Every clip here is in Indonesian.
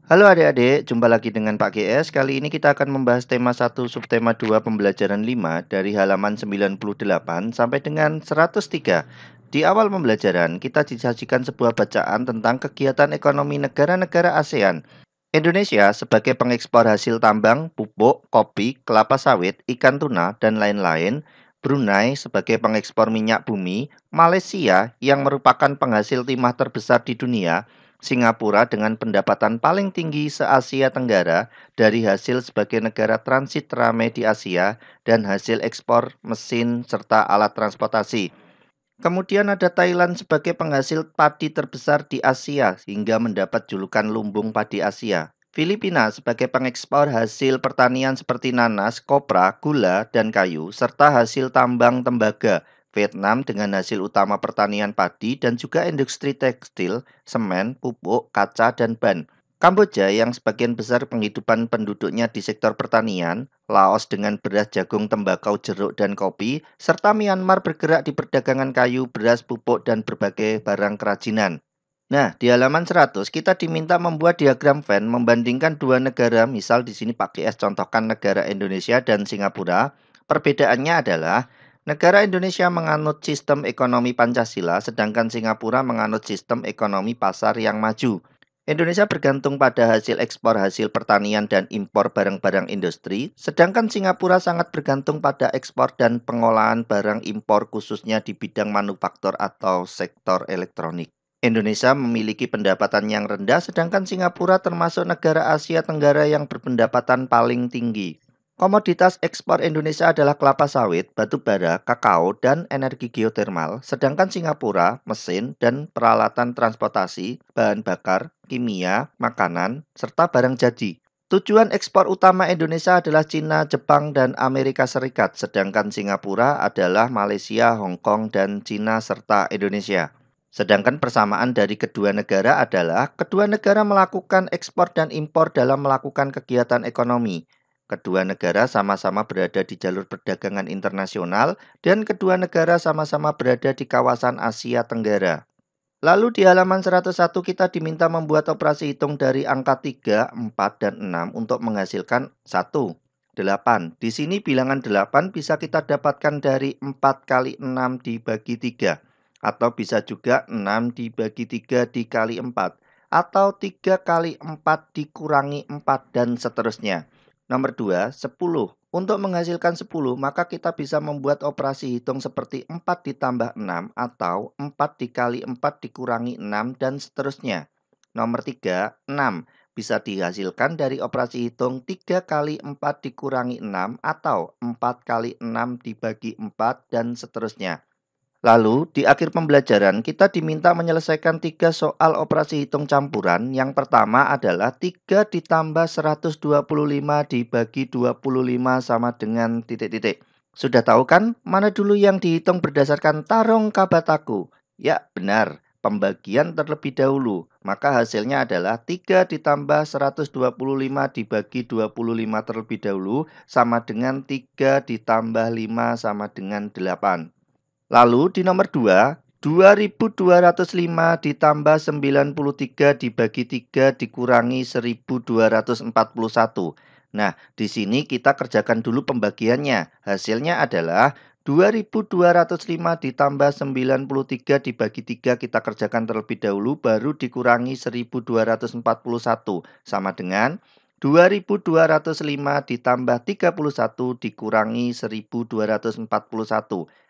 Halo adik-adik, jumpa lagi dengan Pak GS. Kali ini kita akan membahas tema 1 subtema 2 pembelajaran 5 dari halaman 98 sampai dengan 103. Di awal pembelajaran, kita disajikan sebuah bacaan tentang kegiatan ekonomi negara-negara ASEAN. Indonesia sebagai pengekspor hasil tambang, pupuk, kopi, kelapa sawit, ikan tuna, dan lain-lain. Brunei sebagai pengekspor minyak bumi, Malaysia yang merupakan penghasil timah terbesar di dunia, Singapura dengan pendapatan paling tinggi se-Asia Tenggara dari hasil sebagai negara transit teramai di Asia dan hasil ekspor mesin serta alat transportasi. Kemudian ada Thailand sebagai penghasil padi terbesar di Asia hingga mendapat julukan lumbung padi Asia. Filipina sebagai pengekspor hasil pertanian seperti nanas, kopra, gula, dan kayu, serta hasil tambang tembaga. Vietnam dengan hasil utama pertanian padi dan juga industri tekstil, semen, pupuk, kaca, dan ban. Kamboja yang sebagian besar penghidupan penduduknya di sektor pertanian, Laos dengan beras, jagung, tembakau, jeruk, dan kopi, serta Myanmar bergerak di perdagangan kayu, beras, pupuk, dan berbagai barang kerajinan. Nah, di halaman 100 kita diminta membuat diagram Venn membandingkan dua negara, misal di sini Pak GS contohkan negara Indonesia dan Singapura. Perbedaannya adalah negara Indonesia menganut sistem ekonomi Pancasila, sedangkan Singapura menganut sistem ekonomi pasar yang maju. Indonesia bergantung pada hasil ekspor hasil pertanian dan impor barang-barang industri, sedangkan Singapura sangat bergantung pada ekspor dan pengolahan barang impor khususnya di bidang manufaktur atau sektor elektronik. Indonesia memiliki pendapatan yang rendah, sedangkan Singapura termasuk negara Asia Tenggara yang berpendapatan paling tinggi. Komoditas ekspor Indonesia adalah kelapa sawit, batu bara, kakao, dan energi geotermal, sedangkan Singapura, mesin dan peralatan transportasi, bahan bakar, kimia, makanan, serta barang jadi. Tujuan ekspor utama Indonesia adalah Cina, Jepang, dan Amerika Serikat, sedangkan Singapura adalah Malaysia, Hong Kong, dan Cina serta Indonesia. Sedangkan persamaan dari kedua negara adalah kedua negara melakukan ekspor dan impor dalam melakukan kegiatan ekonomi. Kedua negara sama-sama berada di jalur perdagangan internasional dan kedua negara sama-sama berada di kawasan Asia Tenggara. Lalu di halaman 101 kita diminta membuat operasi hitung dari angka 3, 4, dan 6 untuk menghasilkan 1, 8. Di sini bilangan 8 bisa kita dapatkan dari 4 kali 6 dibagi 3. Atau bisa juga 6 dibagi 3 dikali 4. Atau 3 kali 4 dikurangi 4 dan seterusnya. Nomor 2, 10. Untuk menghasilkan 10, maka kita bisa membuat operasi hitung seperti 4 ditambah 6 atau 4 dikali 4 dikurangi 6 dan seterusnya. Nomor 3, 6. Bisa dihasilkan dari operasi hitung 3 kali 4 dikurangi 6 atau 4 kali 6 dibagi 4 dan seterusnya. Lalu, di akhir pembelajaran, kita diminta menyelesaikan 3 soal operasi hitung campuran. Yang pertama adalah 3 ditambah 125 dibagi 25 sama dengan titik-titik. Sudah tahu kan mana dulu yang dihitung berdasarkan tarong kabataku? Ya, benar. Pembagian terlebih dahulu. Maka hasilnya adalah 3 ditambah 125 dibagi 25 terlebih dahulu sama dengan 3 ditambah 5 sama dengan 8. Lalu di nomor 2, 2205 ditambah 93 dibagi 3 dikurangi 1241. Nah, di sini kita kerjakan dulu pembagiannya. Hasilnya adalah 2205 ditambah 93 dibagi 3 kita kerjakan terlebih dahulu baru dikurangi 1241 sama dengan 2205 ditambah 31 dikurangi 1241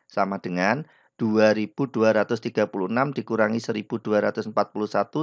sama dengan 2236 dikurangi 1241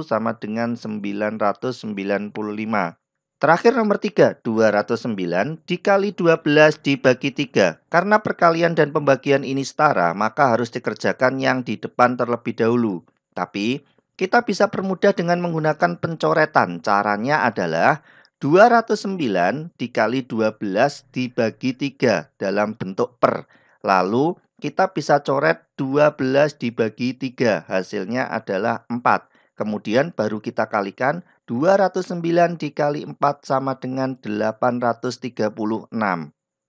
sama dengan 995. Terakhir nomor 3, 209 dikali 12 dibagi 3. Karena perkalian dan pembagian ini setara, maka harus dikerjakan yang di depan terlebih dahulu. Tapi, kita bisa permudah dengan menggunakan pencoretan. Caranya adalah 209 dikali 12 dibagi 3 dalam bentuk per. Lalu, kita bisa coret 12 dibagi 3. Hasilnya adalah 4. Kemudian baru kita kalikan 209 dikali 4 sama dengan 836.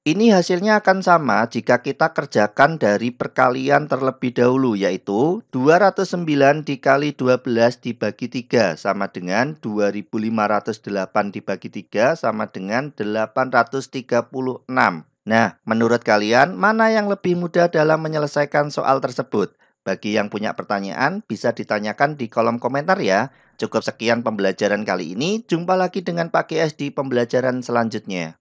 Ini hasilnya akan sama jika kita kerjakan dari perkalian terlebih dahulu, yaitu 209 dikali 12 dibagi 3 sama dengan 2508 dibagi 3 sama dengan 836. Nah, menurut kalian mana yang lebih mudah dalam menyelesaikan soal tersebut? Bagi yang punya pertanyaan, bisa ditanyakan di kolom komentar ya. Cukup sekian pembelajaran kali ini, jumpa lagi dengan Pak GS di pembelajaran selanjutnya.